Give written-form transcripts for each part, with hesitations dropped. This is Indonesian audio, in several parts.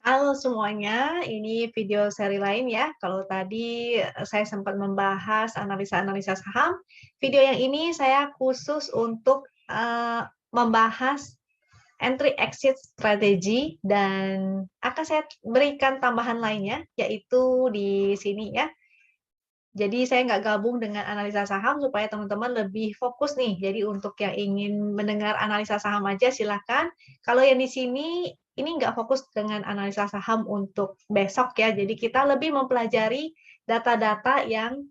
Halo semuanya, ini video seri lain ya. Kalau tadi saya sempat membahas analisa-analisa saham, video yang ini saya khusus untuk membahas entry exit strategi dan akan saya berikan tambahan lainnya, yaitu di sini ya. Jadi saya nggak gabung dengan analisa saham supaya teman-teman lebih fokus nih. Jadi untuk yang ingin mendengar analisa saham aja silakan. Kalau yang di sini ini nggak fokus dengan analisa saham untuk besok ya. Jadi kita lebih mempelajari data-data yang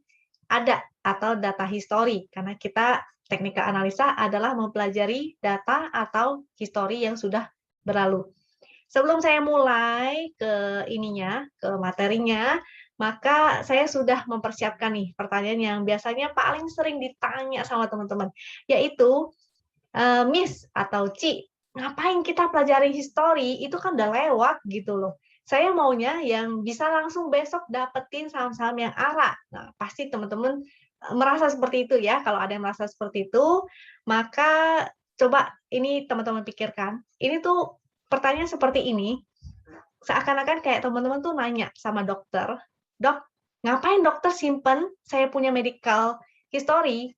ada atau data histori karena kita teknika analisa adalah mempelajari data atau histori yang sudah berlalu. Sebelum saya mulai ke ininya, ke materinya, maka saya sudah mempersiapkan nih pertanyaan yang biasanya paling sering ditanya sama teman-teman, yaitu, "Miss atau Ci, ngapain kita pelajari histori? Itu kan udah lewat," gitu loh. "Saya maunya yang bisa langsung besok dapetin saham-saham yang arah." Nah, pasti teman-teman, merasa seperti itu ya. Kalau ada yang merasa seperti itu, maka coba ini teman-teman pikirkan, ini tuh pertanyaan seperti ini seakan-akan kayak teman-teman tuh nanya sama dokter, "Dok, ngapain dokter simpen saya punya medical history?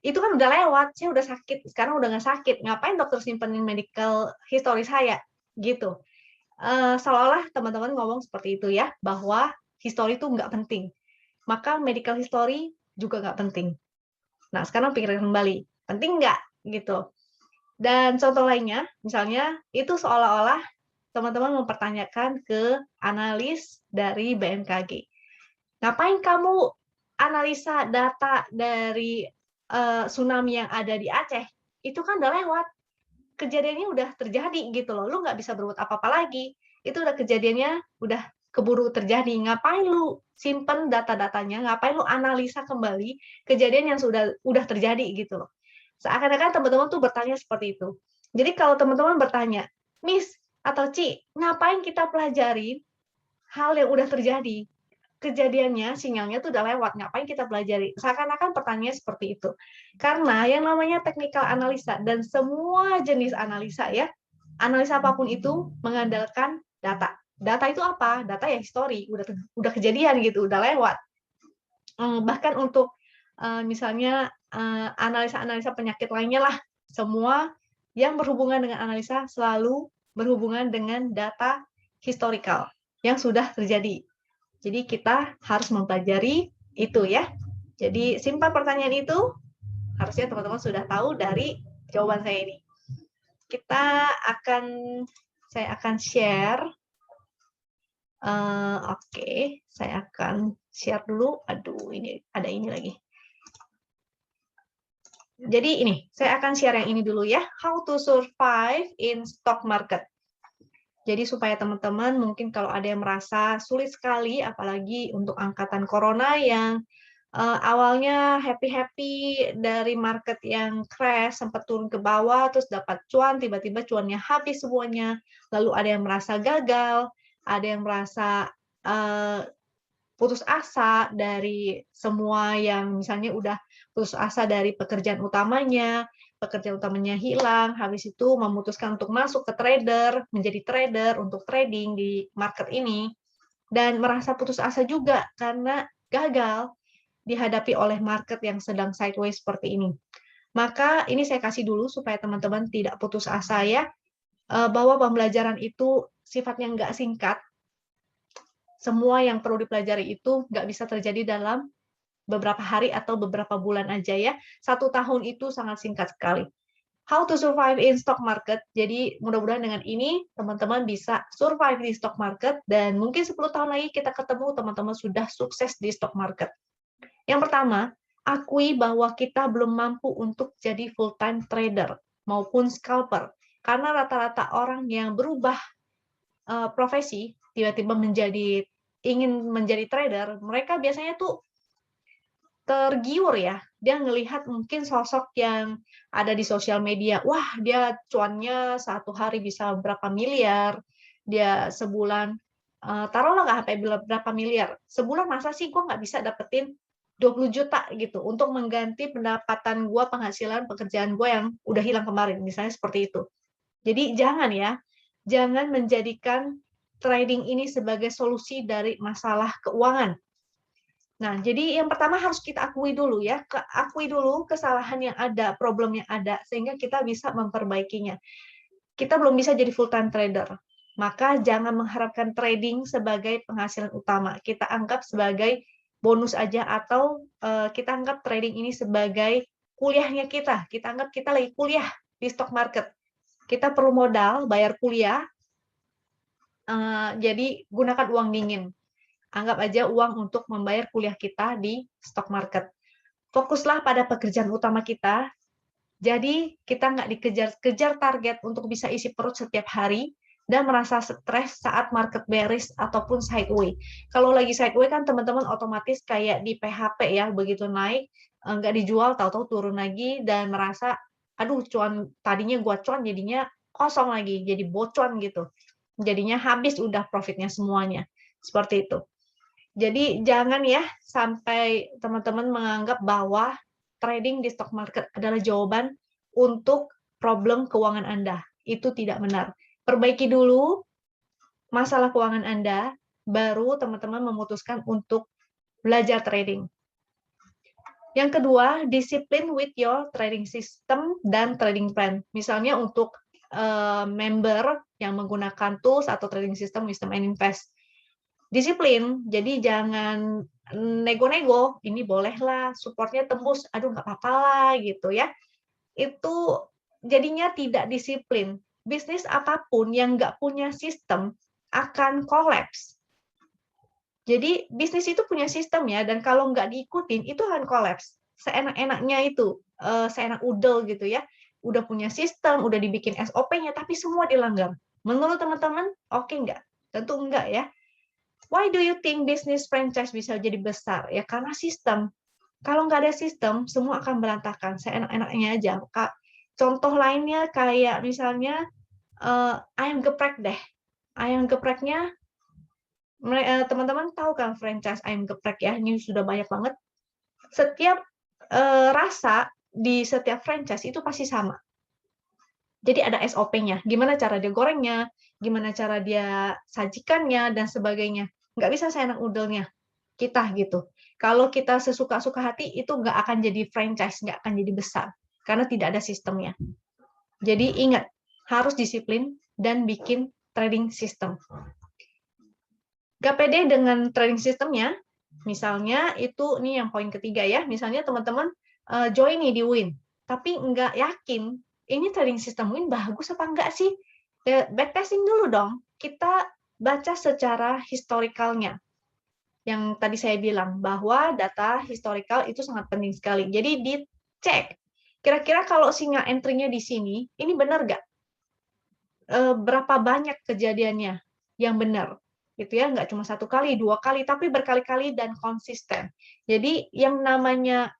Itu kan udah lewat, saya udah sakit, sekarang udah nggak sakit, ngapain dokter simpenin medical history saya?" Gitu. Seolah-olah teman-teman ngomong seperti itu ya, bahwa history itu nggak penting, maka medical history juga nggak penting. Nah, sekarang pikirkan kembali, penting nggak? Gitu. Dan contoh lainnya, misalnya itu seolah-olah teman-teman mempertanyakan ke analis dari BMKG. Ngapain kamu analisa data dari tsunami yang ada di Aceh? Itu kan udah lewat. Kejadiannya udah terjadi gitu loh. Lu nggak bisa berbuat apa-apa lagi. Itu udah kejadiannya udah keburu terjadi. Ngapain lu simpen data-datanya? Ngapain lu analisa kembali kejadian yang udah terjadi gitu loh. Seakan-akan teman-teman tuh bertanya seperti itu. Jadi kalau teman-teman bertanya, "Miss atau Ci, ngapain kita pelajari hal yang udah terjadi? Kejadiannya, sinyalnya tuh udah lewat, ngapain kita pelajari?" Seakan-akan pertanyaannya seperti itu. Karena yang namanya technical analisa dan semua jenis analisa ya, analisa apapun itu mengandalkan data. Data itu apa? Data ya history, udah kejadian gitu, udah lewat. Bahkan untuk, misalnya, analisa-analisa penyakit lainnya lah, semua yang berhubungan dengan analisa selalu berhubungan dengan data historical yang sudah terjadi. Jadi kita harus mempelajari itu ya. Jadi simpan pertanyaan itu, harusnya teman-teman sudah tahu dari jawaban saya ini. Kita akan saya akan share, oke, saya akan share dulu. Aduh, ini ada ini lagi. Jadi ini, saya akan share yang ini dulu ya, how to survive in stock market. Jadi supaya teman-teman mungkin kalau ada yang merasa sulit sekali, apalagi untuk angkatan corona yang awalnya happy-happy dari market yang crash, sempat turun ke bawah, terus dapat cuan, tiba-tiba cuannya habis semuanya. Lalu ada yang merasa gagal, ada yang merasa putus asa dari semua yang misalnya udah putus asa dari pekerjaan utamanya hilang, habis itu memutuskan untuk masuk ke trader, menjadi trader untuk trading di market ini, dan merasa putus asa juga karena gagal dihadapi oleh market yang sedang sideways seperti ini. Maka ini saya kasih dulu supaya teman-teman tidak putus asa ya, bahwa pembelajaran itu sifatnya nggak singkat. Semua yang perlu dipelajari itu nggak bisa terjadi dalam beberapa hari atau beberapa bulan aja ya. 1 tahun itu sangat singkat sekali. How to survive in stock market. Jadi mudah-mudahan dengan ini teman-teman bisa survive di stock market dan mungkin 10 tahun lagi kita ketemu teman-teman sudah sukses di stock market. Yang pertama, akui bahwa kita belum mampu untuk jadi full-time trader maupun scalper. Karena rata-rata orang yang berubah profesi, tiba-tiba ingin menjadi trader, mereka biasanya tuh tergiur ya, dia ngelihat mungkin sosok yang ada di sosial media, wah dia cuannya 1 hari bisa berapa miliar, dia sebulan, taruhlah nggak sampai berapa miliar, sebulan masa sih gue nggak bisa dapetin 20 juta gitu, untuk mengganti pendapatan gue, penghasilan pekerjaan gue yang udah hilang kemarin, misalnya seperti itu. Jadi jangan ya, jangan menjadikan trading ini sebagai solusi dari masalah keuangan. Nah, jadi yang pertama harus kita akui dulu ya, akui dulu kesalahan yang ada, problem yang ada, sehingga kita bisa memperbaikinya. Kita belum bisa jadi full-time trader, maka jangan mengharapkan trading sebagai penghasilan utama. Kita anggap sebagai bonus aja, atau kita anggap trading ini sebagai kuliahnya kita. Kita anggap kita lagi kuliah di stock market. Kita perlu modal, bayar kuliah, jadi gunakan uang dingin. Anggap aja uang untuk membayar kuliah kita di stock market. Fokuslah pada pekerjaan utama kita. Jadi kita nggak dikejar-kejar target untuk bisa isi perut setiap hari dan merasa stres saat market bearish ataupun sideway. Kalau lagi sideway kan teman-teman otomatis kayak di PHP ya, begitu naik nggak dijual, tahu-tahu turun lagi dan merasa, aduh cuan tadinya gua cuan jadinya kosong lagi, jadi bocon gitu. Jadinya habis udah profitnya semuanya. Seperti itu. Jadi jangan ya sampai teman-teman menganggap bahwa trading di stock market adalah jawaban untuk problem keuangan Anda. Itu tidak benar. Perbaiki dulu masalah keuangan Anda, baru teman-teman memutuskan untuk belajar trading. Yang kedua, disiplin with your trading system dan trading plan. Misalnya untuk member yang menggunakan tools atau trading system, wisdom and invest. Disiplin, jadi jangan nego-nego, ini bolehlah, supportnya tembus, aduh nggak apa-apa lah gitu ya. Itu jadinya tidak disiplin. Bisnis apapun yang nggak punya sistem akan kolaps. Jadi bisnis itu punya sistem ya, dan kalau nggak diikutin itu akan kolaps. Seenak-enaknya itu, seenak udel gitu ya. Udah punya sistem, udah dibikin SOP-nya, tapi semua dilanggar. Menurut teman-teman, oke nggak? Tentu enggak ya. Why do you think bisnis franchise bisa jadi besar? Ya karena sistem. Kalau nggak ada sistem, semua akan berantakan. Seenak-enaknya aja. Contoh lainnya kayak misalnya ayam geprek deh. Ayam gepreknya, teman-teman tahu kan franchise ayam geprek ya? Ini sudah banyak banget. Setiap rasa di setiap franchise itu pasti sama. Jadi ada SOP-nya. Gimana cara dia gorengnya, gimana cara dia sajikannya, dan sebagainya. Nggak bisa seenak udelnya kita gitu. Kalau kita sesuka-suka hati, itu nggak akan jadi franchise, nggak akan jadi besar. Karena tidak ada sistemnya. Jadi ingat, harus disiplin dan bikin trading system. Nggak pede dengan trading systemnya, misalnya itu, ini yang poin ketiga ya, misalnya teman-teman join nih di Win, tapi nggak yakin, ini trading system Win bagus apa enggak sih? Backtesting dulu dong, kita baca secara historikalnya. Yang tadi saya bilang, bahwa data historical itu sangat penting sekali. Jadi dicek, kira-kira kalau sinyal entry-nya di sini, ini benar nggak? Berapa banyak kejadiannya yang benar? Gitu ya, nggak cuma 1 kali, 2 kali, tapi berkali-kali dan konsisten. Jadi yang namanya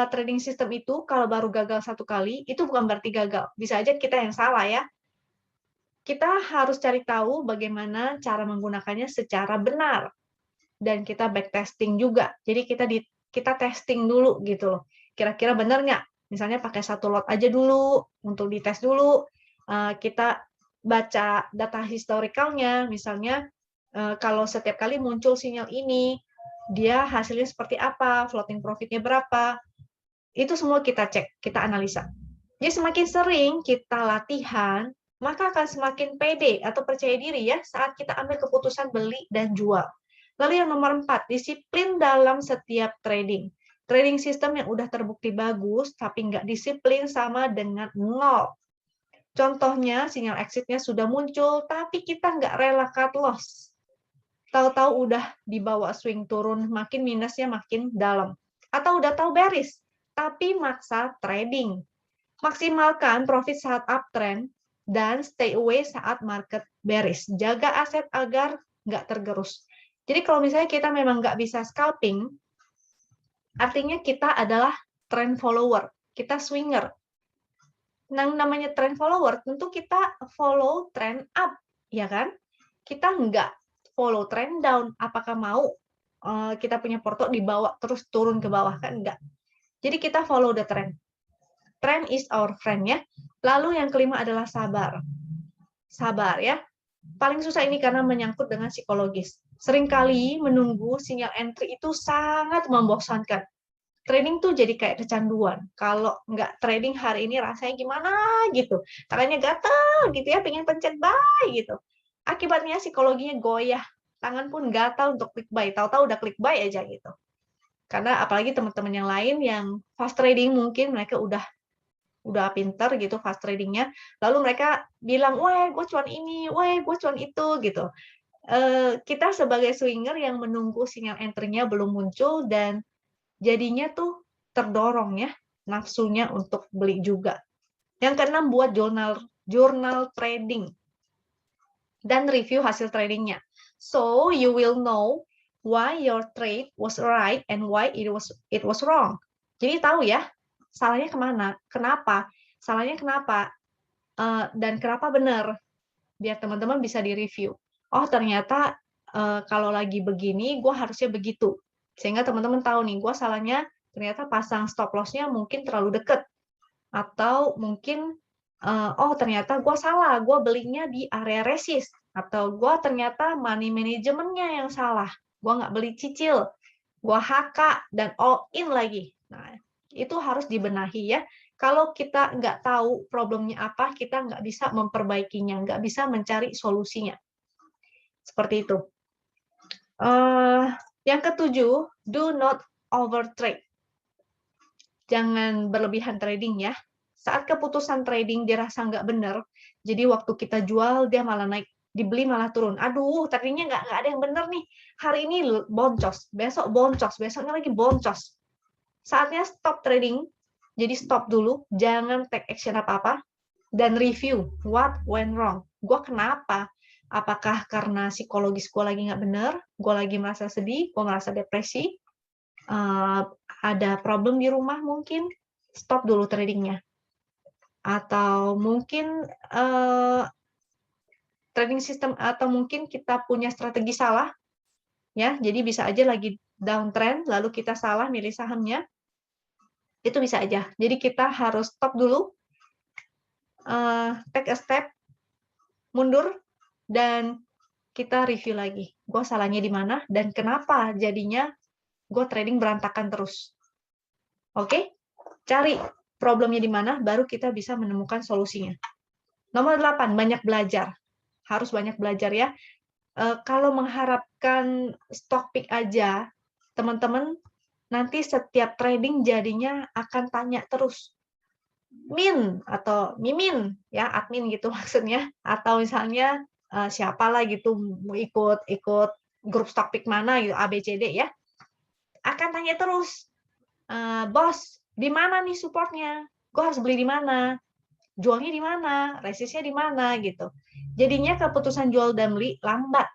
trading system itu kalau baru gagal 1 kali, itu bukan berarti gagal. Bisa aja kita yang salah ya. Kita harus cari tahu bagaimana cara menggunakannya secara benar. Dan kita backtesting juga. Jadi kita testing dulu gitu loh. Kira-kira benar nggak? Misalnya pakai 1 lot aja dulu untuk dites dulu. Kita baca data historikalnya, misalnya kalau setiap kali muncul sinyal ini, dia hasilnya seperti apa, floating profitnya berapa, itu semua kita cek, kita analisa. Jadi semakin sering kita latihan, maka akan semakin pede atau percaya diri ya saat kita ambil keputusan beli dan jual. Lalu yang nomor 4, disiplin dalam setiap trading. Trading system yang udah terbukti bagus, tapi nggak disiplin sama dengan nol. Contohnya, sinyal exit-nya sudah muncul, tapi kita nggak rela cut loss. Tahu-tahu udah dibawa swing turun, makin minusnya makin dalam. Atau udah tahu bearish, tapi maksa trading. Maksimalkan profit saat uptrend, dan stay away saat market bearish. Jaga aset agar nggak tergerus. Jadi kalau misalnya kita memang nggak bisa scalping, artinya kita adalah trend follower, kita swinger. Nah, namanya trend follower, tentu kita follow trend up, ya kan? Kita nggak follow trend down. Apakah mau kita punya porto dibawa terus turun ke bawah? Kan enggak. Jadi kita follow the trend. Trend is our friend ya. Lalu yang kelima adalah sabar. Sabar ya. Paling susah ini karena menyangkut dengan psikologis. Seringkali menunggu sinyal entry itu sangat membosankan. Trading tuh jadi kayak kecanduan. Kalau nggak trading hari ini rasanya gimana gitu. Tangannya gatal gitu ya, pengen pencet buy gitu. Akibatnya psikologinya goyah. Tangan pun gatal untuk klik buy. Tahu-tahu udah klik buy aja gitu. Karena apalagi teman-teman yang lain yang fast trading mungkin mereka udah pinter gitu fast tradingnya, lalu mereka bilang, wah gue cuan ini, wah gue cuan itu gitu. Kita sebagai swinger yang menunggu sinyal entry-nya belum muncul dan jadinya tuh terdorong ya nafsunya untuk beli juga. Yang keenam, buat jurnal trading dan review hasil tradingnya. So you will know why your trade was right and why it was wrong. Jadi tahu ya salahnya kemana, kenapa, salahnya kenapa, dan kenapa benar, biar teman-teman bisa di-review. Oh, ternyata kalau lagi begini, gue harusnya begitu. Sehingga teman-teman tahu nih, gue salahnya ternyata pasang stop loss-nya mungkin terlalu deket. Atau mungkin, oh ternyata gue salah, gue belinya di area resist. Atau gue ternyata money management-nya yang salah. Gue nggak beli cicil, gue HK, dan all in lagi. Nah, itu harus dibenahi ya. Kalau kita nggak tahu problemnya apa, kita nggak bisa memperbaikinya, nggak bisa mencari solusinya. Seperti itu. Yang ketujuh, do not overtrade. Jangan berlebihan trading ya. Saat keputusan trading dirasa nggak benar, jadi waktu kita jual dia malah naik, dibeli malah turun. Aduh, tadinya nggak ada yang benar nih. Hari ini boncos, besok boncos, besoknya lagi boncos. Saatnya stop trading, jadi stop dulu, jangan take action apa-apa, dan review what went wrong. Gue kenapa? Apakah karena psikologis gue lagi nggak bener, gue lagi merasa sedih, gue merasa depresi, ada problem di rumah mungkin, stop dulu tradingnya. Atau mungkin trading system, atau mungkin kita punya strategi salah, ya. Jadi bisa aja lagi downtrend, lalu kita salah milih sahamnya, itu bisa aja. Jadi kita harus stop dulu, take a step, mundur, dan kita review lagi. Gue salahnya di mana dan kenapa jadinya gue trading berantakan terus. Oke? Cari problemnya di mana, baru kita bisa menemukan solusinya. Nomor 8, banyak belajar. Harus banyak belajar ya. Kalau mengharapkan stock pick aja, teman-teman nanti setiap trading jadinya akan tanya terus. Min atau Mimin ya, admin gitu maksudnya, atau misalnya siapalah gitu mau ikut grup stock pick mana gitu A B C D ya, akan tanya terus, bos di mana nih supportnya, gue harus beli di mana, jualnya di mana, resistnya di mana gitu. Jadinya keputusan jual dan beli lambat,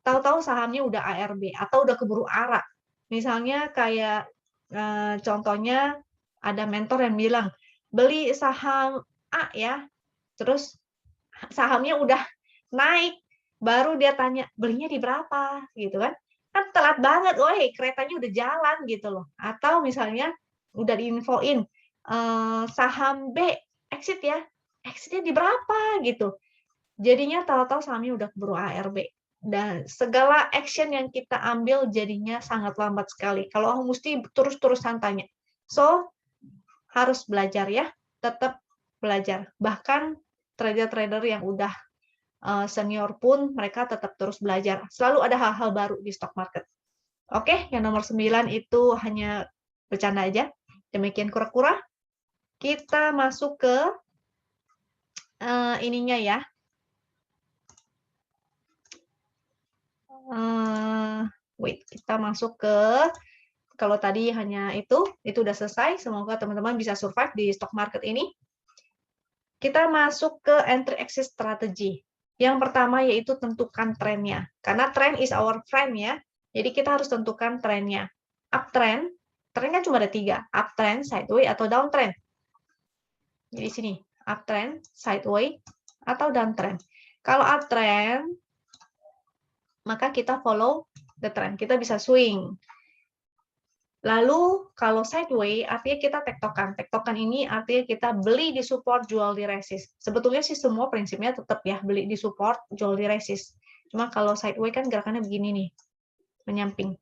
tahu-tahu sahamnya udah ARB atau udah keburu arah. Misalnya kayak contohnya ada mentor yang bilang beli saham A ya, terus sahamnya udah naik, baru dia tanya belinya di berapa gitu kan. Kan telat banget, woi keretanya udah jalan gitu loh. Atau misalnya udah diinfoin saham B exit ya, exitnya di berapa gitu. Jadinya tahu-tahu sahamnya udah keburu ARB. Dan segala action yang kita ambil jadinya sangat lambat sekali. Kalau mesti terus-terusan tanya. So, harus belajar ya, tetap belajar. Bahkan trader-trader yang udah senior pun mereka tetap terus belajar. Selalu ada hal-hal baru di stock market. Oke, yang nomor 9 itu hanya bercanda aja. Demikian kura-kura. Kita masuk ke ininya ya. Wait, kita masuk ke, kalau tadi hanya itu udah selesai. Semoga teman-teman bisa survive di stock market ini. Kita masuk ke entry exit strategy. Yang pertama yaitu tentukan trennya. Karena trend is our friend ya. Jadi kita harus tentukan trennya. Uptrend, tren kan cuma ada 3. Uptrend, sideways, atau downtrend. Jadi sini, uptrend, sideways, atau downtrend. Kalau uptrend, maka kita follow the trend. Kita bisa swing. Lalu kalau sideway artinya kita tektokan. Tektokan ini artinya kita beli di support, jual di resist. Sebetulnya sih semua prinsipnya tetap ya, beli di support, jual di resist. Cuma kalau sideway kan gerakannya begini nih, menyamping.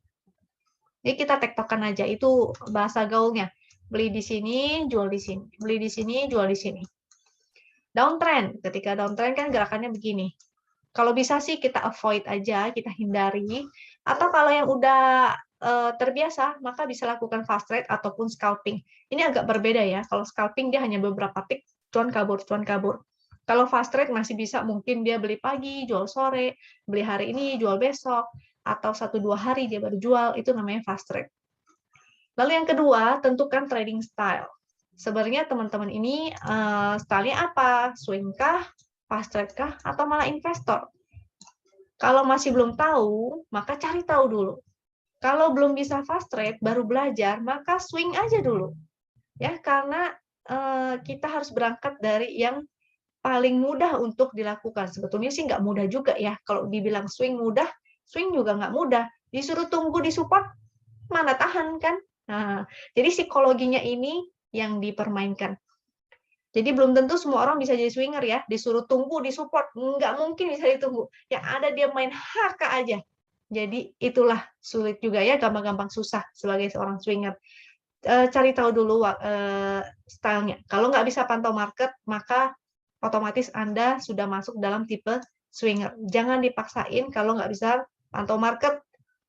Jadi kita tektokan aja, itu bahasa gaulnya. Beli di sini, jual di sini. Beli di sini, jual di sini. Downtrend, ketika downtrend kan gerakannya begini. Kalau bisa sih kita avoid aja, kita hindari. Atau kalau yang udah terbiasa, maka bisa lakukan fast trade ataupun scalping. Ini agak berbeda ya. Kalau scalping dia hanya beberapa tick, cuan kabur, cuan kabur. Kalau fast trade masih bisa mungkin dia beli pagi, jual sore, beli hari ini, jual besok, atau 1-2 hari dia baru jual, itu namanya fast trade. Lalu yang kedua, tentukan trading style. Sebenarnya teman-teman ini style-nya apa? Swing kah? Fast trade kah? Atau malah investor? Kalau masih belum tahu, maka cari tahu dulu. Kalau belum bisa fast trade, baru belajar, maka swing aja dulu. Ya, karena kita harus berangkat dari yang paling mudah untuk dilakukan. Sebetulnya sih nggak mudah juga ya. Kalau dibilang swing mudah, swing juga nggak mudah. Disuruh tunggu di support, mana tahan kan? Nah, jadi psikologinya ini yang dipermainkan. Jadi belum tentu semua orang bisa jadi swinger ya, disuruh tunggu di support, nggak mungkin bisa ditunggu. Yang ada dia main HK aja. Jadi itulah sulit juga ya, gampang-gampang susah sebagai seorang swinger. Cari tahu dulu stylenya. Kalau nggak bisa pantau market, maka otomatis Anda sudah masuk dalam tipe swinger. Jangan dipaksain kalau nggak bisa pantau market,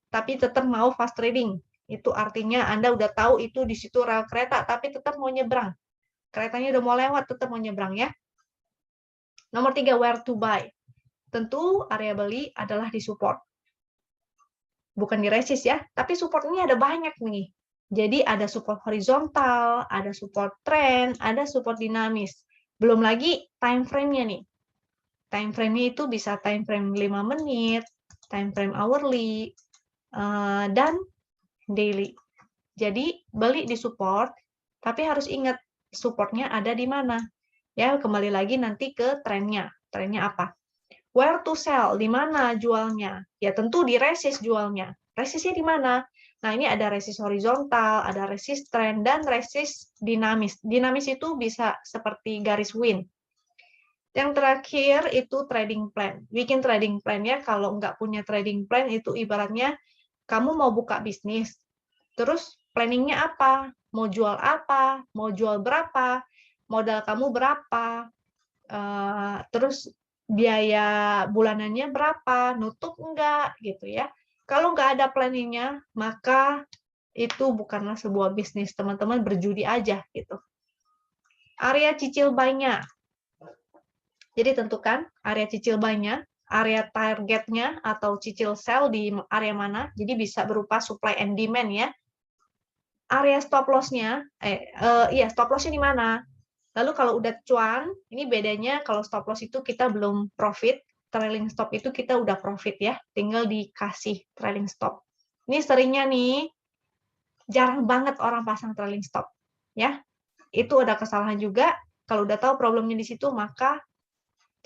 tapi tetap mau fast trading. Itu artinya Anda udah tahu itu di situ rel kereta, tapi tetap mau nyebrang. Keretanya udah mau lewat, tetap mau nyebrang ya. Nomor 3, where to buy. Tentu area beli adalah di support. Bukan di resist ya, tapi support ini ada banyak nih. Jadi ada support horizontal, ada support trend, ada support dinamis. Belum lagi time frame-nya nih. Time frame-nya itu bisa time frame 5 menit, time frame hourly, dan daily. Jadi beli di support, tapi harus ingat supportnya ada di mana. Ya, kembali lagi nanti ke trennya. Trennya apa? Where to sell, di mana jualnya? Ya tentu di resist jualnya. Resistnya di mana? Nah, ini ada resist horizontal, ada resist trend, dan resist dinamis. Dinamis itu bisa seperti garis win. Yang terakhir itu trading plan. Bikin trading plan ya, kalau nggak punya trading plan itu ibaratnya kamu mau buka bisnis, terus planningnya apa? Mau jual apa? Mau jual berapa? Modal kamu berapa? Terus biaya bulanannya berapa? Nutup enggak? Gitu ya. Kalau nggak ada planningnya, maka itu bukanlah sebuah bisnis. Teman-teman berjudi aja gitu. Area cicil buy-nya. Jadi tentukan area cicil buy-nya, area targetnya atau cicil sell di area mana. Jadi bisa berupa supply and demand ya. Area stop loss-nya, stop loss-nya di mana? Lalu kalau udah cuan, ini bedanya kalau stop loss itu kita belum profit, trailing stop itu kita udah profit ya, tinggal dikasih trailing stop. Ini seringnya nih, jarang banget orang pasang trailing stop. Ya, itu ada kesalahan juga. Kalau udah tahu problemnya di situ, maka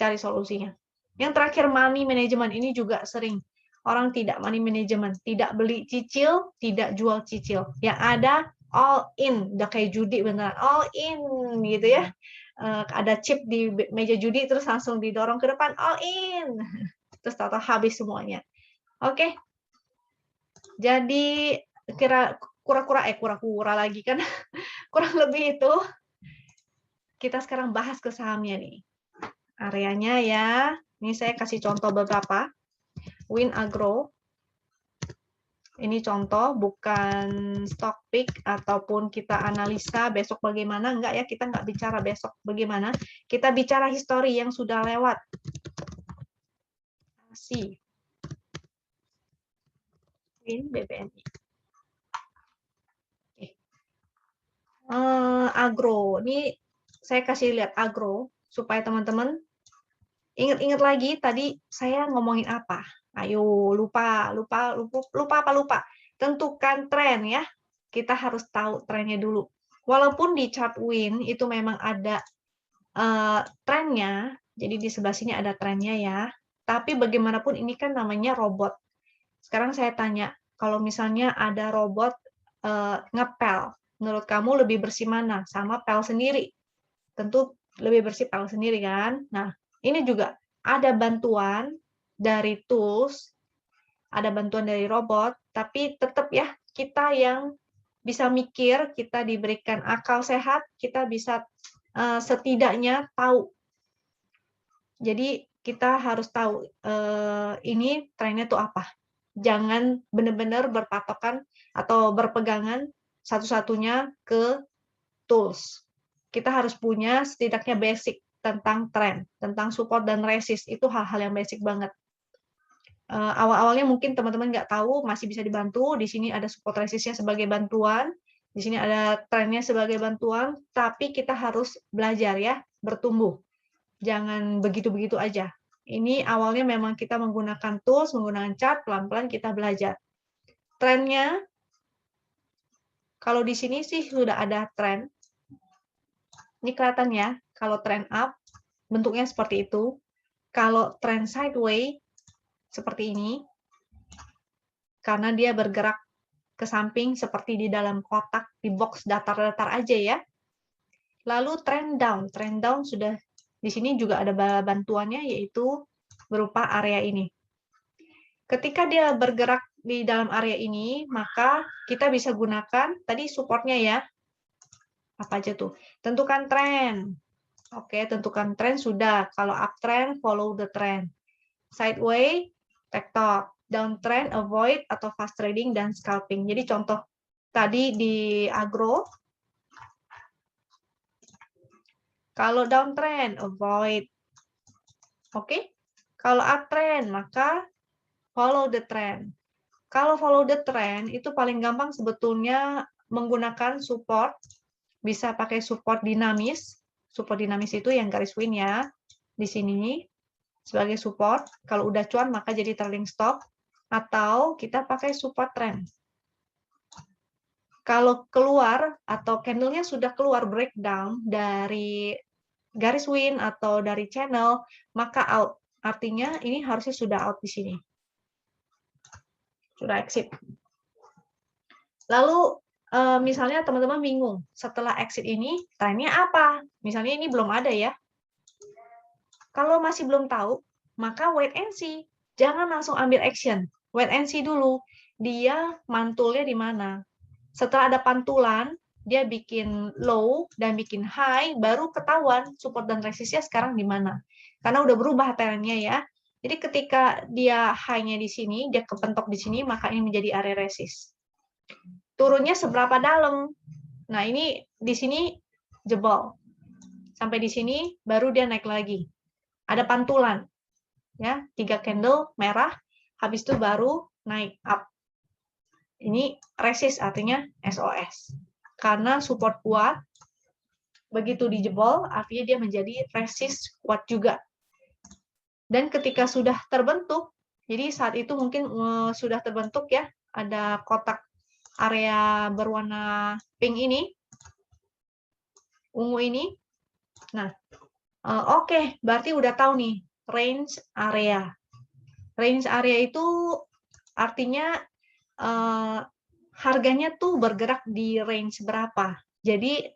cari solusinya. Yang terakhir, money management ini juga sering. Orang tidak money management, tidak beli cicil, tidak jual cicil. Yang ada all in, udah kayak judi beneran, all in gitu ya. Ada chip di meja judi terus langsung didorong ke depan, all in. Terus tahu habis semuanya. Oke. Jadi kura-kura lagi kan. Kurang lebih itu. Kita sekarang bahas ke sahamnya nih. Areanya ya. Ini saya kasih contoh beberapa. Win Agro. Ini contoh, bukan stock pick ataupun kita analisa besok bagaimana. Enggak ya, kita nggak bicara besok bagaimana. Kita bicara histori yang sudah lewat. Win BBNI. Agro. Ini saya kasih lihat agro supaya teman-teman ingat-ingat lagi tadi saya ngomongin apa. Ayo, lupa. Tentukan tren ya. Kita harus tahu trennya dulu. Walaupun di chart win itu memang ada trennya, jadi di sebelah sini ada trennya ya. Tapi bagaimanapun ini kan namanya robot. Sekarang saya tanya, kalau misalnya ada robot ngepel. Menurut kamu lebih bersih mana? Sama pel sendiri. Tentu lebih bersih pel sendiri kan? Nah, ini juga ada bantuan dari tools, ada bantuan dari robot, tapi tetap ya kita yang bisa mikir, kita diberikan akal sehat, kita bisa setidaknya tahu. Jadi kita harus tahu ini trennya tuh apa. Jangan benar-benar berpatokan atau berpegangan satu-satunya ke tools. Kita harus punya setidaknya basic tentang tren, tentang support dan resist. Itu hal-hal yang basic banget. Awal-awalnya mungkin teman-teman nggak tahu, masih bisa dibantu. Di sini ada support resistnya sebagai bantuan. Di sini ada trennya sebagai bantuan. Tapi kita harus belajar ya, bertumbuh. Jangan begitu-begitu aja. Ini awalnya memang kita menggunakan tools, menggunakan chart, pelan-pelan kita belajar. Trennya, kalau di sini sih sudah ada tren. Ini kelihatan ya, kalau tren up, bentuknya seperti itu. Kalau tren sideways, seperti ini, karena dia bergerak ke samping seperti di dalam kotak, di box datar-datar aja ya. Lalu tren down sudah di sini juga ada bantuannya, yaitu berupa area ini. Ketika dia bergerak di dalam area ini, maka kita bisa gunakan tadi supportnya ya. Apa aja tuh? Tentukan tren. Oke, tentukan tren sudah. Kalau uptrend, follow the trend. Sideways, take top. Downtrend, avoid atau fast trading dan scalping. Jadi contoh tadi di agro, kalau downtrend, avoid. Oke? Kalau uptrend, maka follow the trend. Kalau follow the trend, itu paling gampang sebetulnya menggunakan support. Bisa pakai support dinamis. Support dinamis itu yang garis win ya. Di sini sebagai support. Kalau udah cuan, maka jadi trailing stop. Atau kita pakai support trend. Kalau keluar atau candle-nya sudah keluar breakdown dari garis win atau dari channel, maka out. Artinya ini harusnya sudah out di sini. Sudah exit. Lalu misalnya teman-teman bingung, setelah exit ini trennya apa? Misalnya ini belum ada ya. Kalau masih belum tahu, maka wait and see. Jangan langsung ambil action. Wait and see dulu. Dia mantulnya di mana? Setelah ada pantulan, dia bikin low dan bikin high, baru ketahuan support dan resistnya sekarang di mana. Karena udah berubah trennya ya. Jadi ketika dia high-nya di sini, dia kepentok di sini, maka ini menjadi area resist. Turunnya seberapa dalam? Nah, ini di sini jebol. Sampai di sini baru dia naik lagi. Ada pantulan. Ya, 3 candle merah, habis itu baru naik up. Ini resist artinya SOS. Karena support kuat, begitu dijebol, artinya dia menjadi resist kuat juga. Dan ketika sudah terbentuk, jadi saat itu mungkin sudah terbentuk ya, ada kotak area berwarna pink ini, ungu ini. Nah, oke, berarti udah tahu nih, range area. Range area itu artinya harganya tuh bergerak di range berapa. Jadi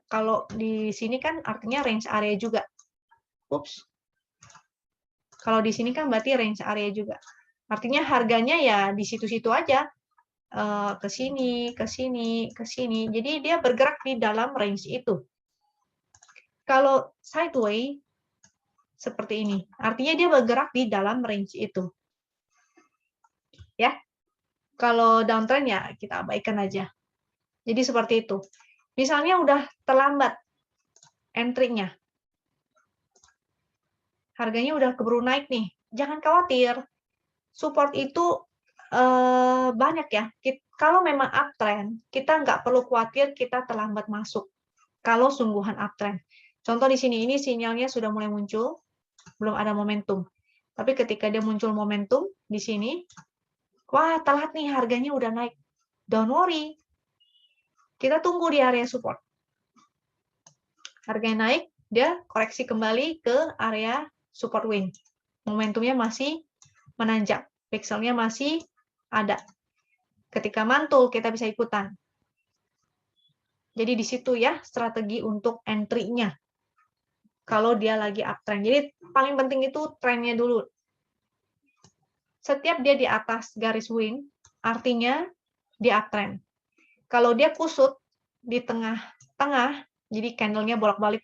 kalau di sini kan artinya range area juga. Ups. Kalau di sini kan berarti range area juga. Artinya harganya ya di situ-situ aja. Ke sini, ke sini, ke sini. Jadi dia bergerak di dalam range itu. Kalau sideways seperti ini, artinya dia bergerak di dalam range itu. Ya. Kalau downtrend ya kita abaikan aja. Jadi seperti itu. Misalnya udah terlambat entry-nya. Harganya udah keburu naik nih. Jangan khawatir. Support itu banyak ya. Kalau memang uptrend, kita nggak perlu khawatir kita terlambat masuk. Kalau sungguhan uptrend. Contoh di sini, ini sinyalnya sudah mulai muncul. Belum ada momentum. Tapi ketika dia muncul momentum di sini, wah telat nih harganya udah naik. Don't worry. Kita tunggu di area support. Harganya naik, dia koreksi kembali ke area support win. Momentumnya masih menanjak. Pixelnya masih ada. Ketika mantul, kita bisa ikutan. Jadi di situ ya strategi untuk entry-nya. Kalau dia lagi uptrend. Jadi paling penting itu trennya dulu. Setiap dia di atas garis wing, artinya dia uptrend. Kalau dia kusut di tengah-tengah, jadi candle-nya bolak-balik,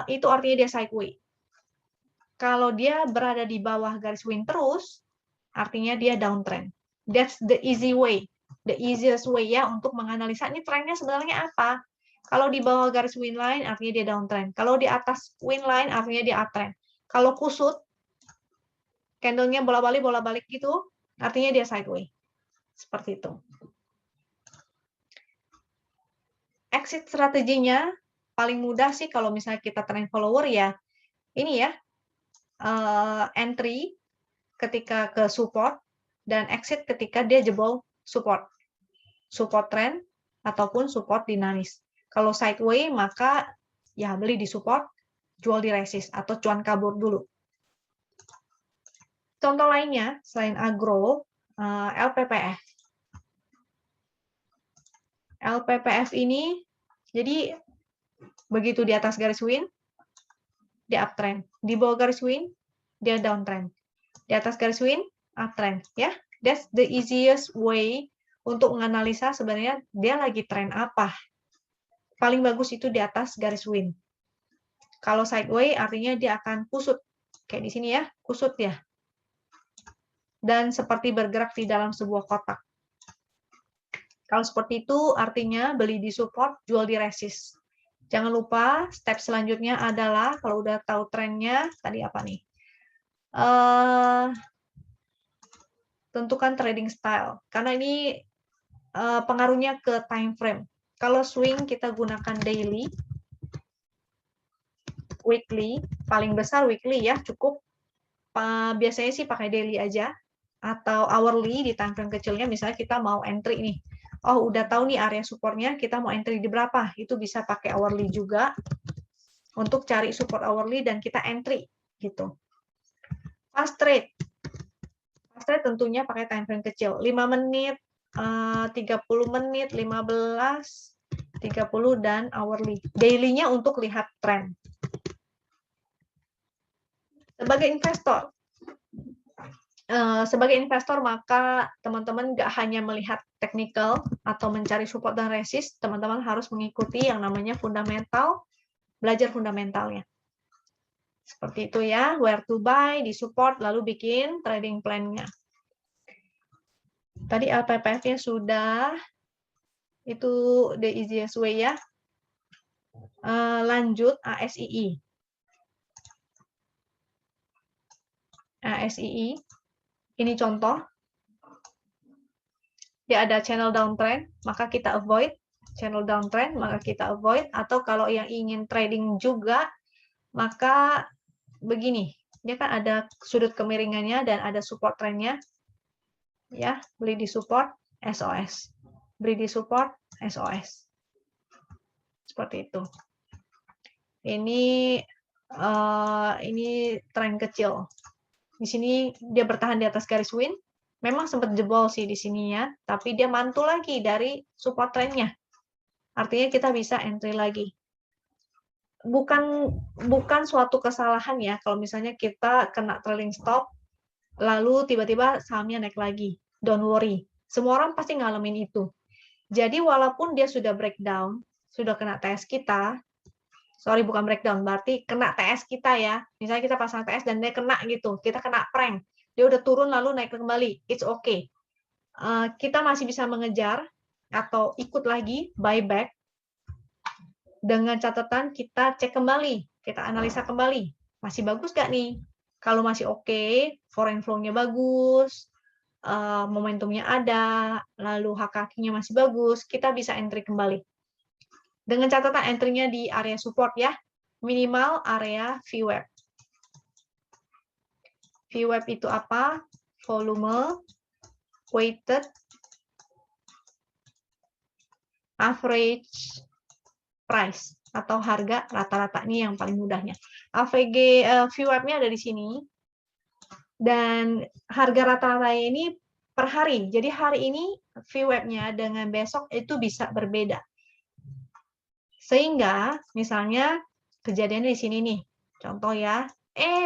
itu artinya dia sideway. Kalau dia berada di bawah garis wing terus, artinya dia downtrend. That's the easy way, the easiest way ya untuk menganalisa ini trennya sebenarnya apa. Kalau di bawah garis wing line, artinya dia downtrend. Kalau di atas wing line, artinya dia uptrend. Kalau kusut, candle-nya bolak-balik gitu, artinya dia sideway. Seperti itu. Exit strateginya paling mudah sih kalau misalnya kita trend follower ya, ini ya, entry ketika ke support, dan exit ketika dia jebol support trend ataupun support dinamis. Kalau sideway maka ya beli di support, jual di resist atau cuan kabur dulu. Contoh lainnya selain agro, LPPF. LPPF ini jadi begitu di atas garis wing dia uptrend, di bawah garis wing dia downtrend, di atas garis wing uptrend ya. That's the easiest way untuk menganalisa sebenarnya dia lagi trend apa. Paling bagus itu di atas garis wing. Kalau sideway artinya dia akan kusut. Kayak di sini ya, kusut ya. Dan seperti bergerak di dalam sebuah kotak. Kalau seperti itu artinya beli di support, jual di resist. Jangan lupa step selanjutnya adalah kalau udah tahu trennya, tadi apa nih? Tentukan trading style. Karena ini pengaruhnya ke time frame. Kalau swing kita gunakan daily, weekly, paling besar weekly ya, cukup. Biasanya sih pakai daily aja, atau hourly di time frame kecilnya, misalnya kita mau entry nih. Oh, udah tahu nih area supportnya, kita mau entry di berapa, itu bisa pakai hourly juga, untuk cari support hourly dan kita entry, gitu. Fast trade. Fast trade tentunya pakai time frame kecil, 5 menit, 30 menit, 15, 30, dan hourly. Daily-nya untuk lihat tren. Sebagai investor maka teman-teman nggak hanya melihat technical atau mencari support dan resist, teman-teman harus mengikuti yang namanya fundamental, belajar fundamentalnya. Seperti itu ya, where to buy, di support, lalu bikin trading plan-nya. Tadi LPPF-nya sudah, itu the easiest way ya. Lanjut ASII. ASII, ini contoh. Dia ada channel downtrend, maka kita avoid. Channel downtrend, maka kita avoid. Atau kalau yang ingin trading juga, maka begini. Dia kan ada sudut kemiringannya dan ada support trendnya. Ya, beli di support, SOS. Beli di support, SOS. Seperti itu. Ini tren kecil. Di sini dia bertahan di atas garis wing. Memang sempat jebol sih di sininya, tapi dia mantul lagi dari support trendnya. Artinya kita bisa entry lagi. Bukan suatu kesalahan ya kalau misalnya kita kena trailing stop, lalu tiba-tiba sahamnya naik lagi. Don't worry. Semua orang pasti ngalamin itu. Jadi walaupun dia sudah breakdown, sudah kena TS kita, sorry bukan breakdown, berarti kena TS kita ya. Misalnya kita pasang TS dan dia kena gitu, kita kena prank. Dia udah turun lalu naik kembali, it's okay. Kita masih bisa mengejar atau ikut lagi, buyback, dengan catatan kita cek kembali, kita analisa kembali. Masih bagus gak nih? Kalau masih oke, foreign flow-nya bagus, momentumnya ada, lalu HKQ-nya masih bagus, kita bisa entry kembali. Dengan catatan entry-nya di area support ya, minimal area VWAP. VWAP itu apa? Volume, weighted, average price, atau harga rata-rata, ini yang paling mudahnya. VWAP-nya ada di sini. Dan harga rata-rata ini per hari. Jadi hari ini VWAP-nya dengan besok itu bisa berbeda. Sehingga misalnya kejadian di sini nih, contoh ya,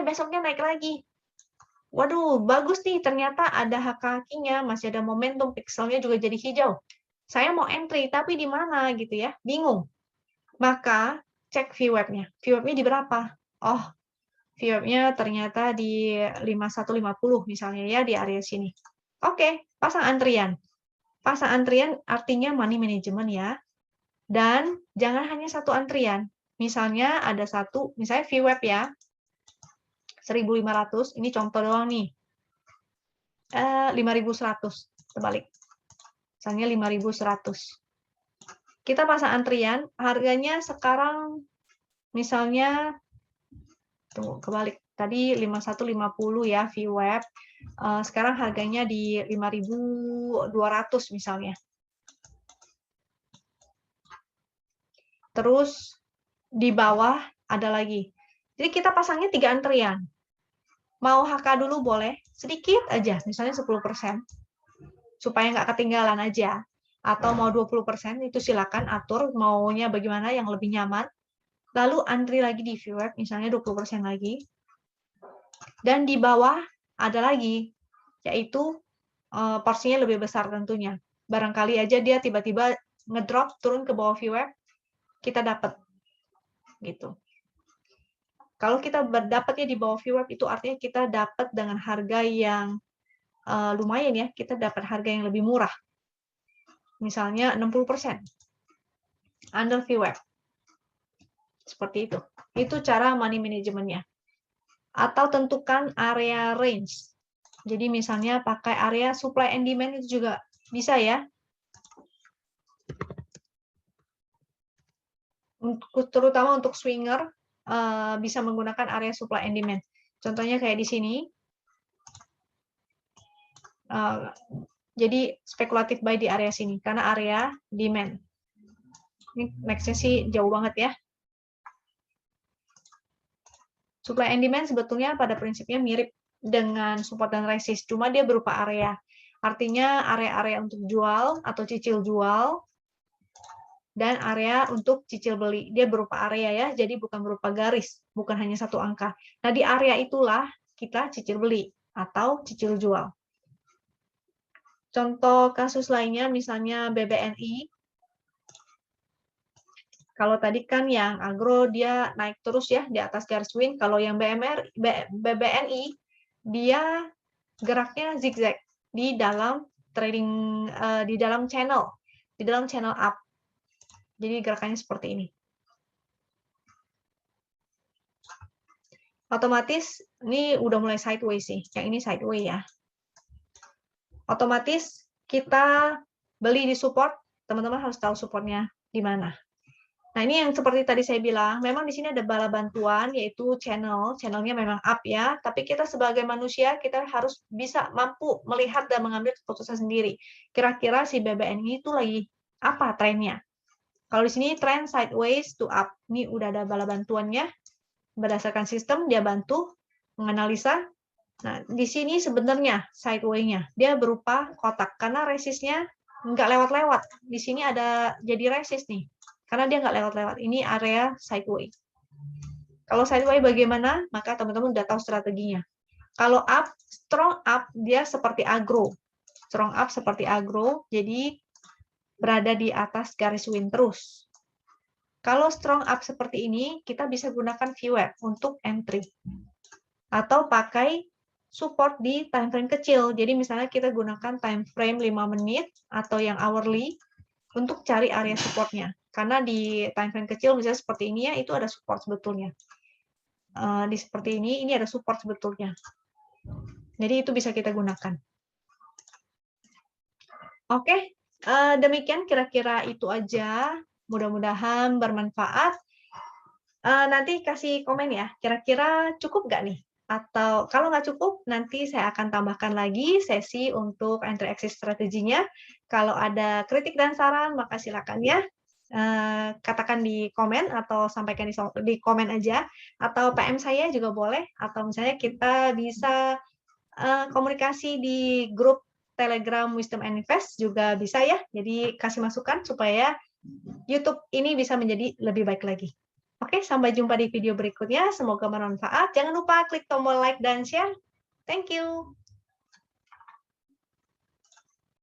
besoknya naik lagi. Waduh, bagus nih, ternyata ada HK-nya, masih ada momentum, pikselnya juga jadi hijau. Saya mau entry, tapi di mana gitu ya, bingung. Maka cek VWAP-nya. VWAP-nya di berapa? Oh, VWAP-nya ternyata di 5150 misalnya ya, di area sini. Oke, pasang antrian. Pasang antrian artinya money management ya. Dan jangan hanya satu antrian. Misalnya ada satu, misalnya VWAP ya, 1.500, ini contoh doang nih. 5.100, terbalik. Misalnya 5.100. Kita pasang antrian, harganya sekarang misalnya, tunggu, kebalik. Tadi 5150 ya, VWAP. Sekarang harganya di 5.200 misalnya. Terus di bawah ada lagi. Jadi kita pasangnya 3 antrian. Mau HK dulu boleh, sedikit aja, misalnya 10%, supaya nggak ketinggalan aja. Atau mau 20%, itu silakan atur maunya bagaimana yang lebih nyaman. Lalu antri lagi di VWAP, misalnya 20% lagi. Dan di bawah ada lagi, yaitu porsinya lebih besar tentunya. Barangkali aja dia tiba-tiba ngedrop turun ke bawah VWAP, kita dapat. Gitu. Kalau kita berdapatnya di bawah VWAP itu artinya kita dapat dengan harga yang lumayan ya, kita dapat harga yang lebih murah. Misalnya 60% under VWAP. Seperti itu. Itu cara money management-nya. Atau tentukan area range. Jadi misalnya pakai area supply and demand itu juga bisa ya. Terutama untuk swinger bisa menggunakan area supply and demand. Contohnya kayak di sini. Jadi spekulatif buy di area sini karena area demand. Ini next-nya sih jauh banget ya. Supply and demand sebetulnya pada prinsipnya mirip dengan support dan resist, cuma dia berupa area. Artinya area-area untuk jual atau cicil jual dan area untuk cicil beli. Dia berupa area ya, jadi bukan berupa garis, bukan hanya satu angka. Nah, di area itulah kita cicil beli atau cicil jual. Contoh kasus lainnya misalnya BBNI. Kalau tadi kan yang agro dia naik terus ya di atas garis win. Kalau yang BBNI dia geraknya zigzag di dalam trading di dalam channel up. Jadi gerakannya seperti ini. Otomatis ini udah mulai sideways sih. Yang ini sideways ya. Otomatis kita beli di support, teman-teman harus tahu supportnya di mana. Nah, ini yang seperti tadi saya bilang, memang di sini ada bala bantuan, yaitu channelnya memang up ya, tapi kita sebagai manusia, kita harus bisa mampu melihat dan mengambil keputusan sendiri. Kira-kira si BBNI itu lagi apa trennya? Kalau di sini tren sideways to up, ini udah ada bala bantuannya, berdasarkan sistem, dia bantu menganalisa. Nah, di sini sebenarnya sideways-nya, dia berupa kotak, karena resistnya nggak lewat-lewat. Di sini ada jadi resist nih. Karena dia nggak lewat-lewat. Ini area sideways. Kalau sideways bagaimana? Maka teman-teman udah tahu strateginya. Kalau up, strong up, dia seperti agro. Strong up seperti agro, jadi berada di atas garis win terus. Kalau strong up seperti ini, kita bisa gunakan VWAP untuk entry. Atau pakai support di time frame kecil. Jadi misalnya kita gunakan time frame 5 menit atau yang hourly untuk cari area supportnya. Karena di time frame kecil misalnya seperti ini ya, itu ada support sebetulnya. Di seperti ini ada support sebetulnya. Jadi itu bisa kita gunakan. Oke, demikian kira-kira itu aja. Mudah-mudahan bermanfaat. Nanti kasih komen ya, kira-kira cukup nggak nih? Atau kalau nggak cukup, nanti saya akan tambahkan lagi sesi untuk entry exit strateginya. Kalau ada kritik dan saran, maka silakan ya. Katakan di komen atau sampaikan di komen aja. Atau PM saya juga boleh. Atau misalnya kita bisa komunikasi di grup Telegram Wisdom and Invest juga bisa ya. Jadi kasih masukan supaya YouTube ini bisa menjadi lebih baik lagi. Oke, sampai jumpa di video berikutnya. Semoga bermanfaat. Jangan lupa klik tombol like dan share. Thank you.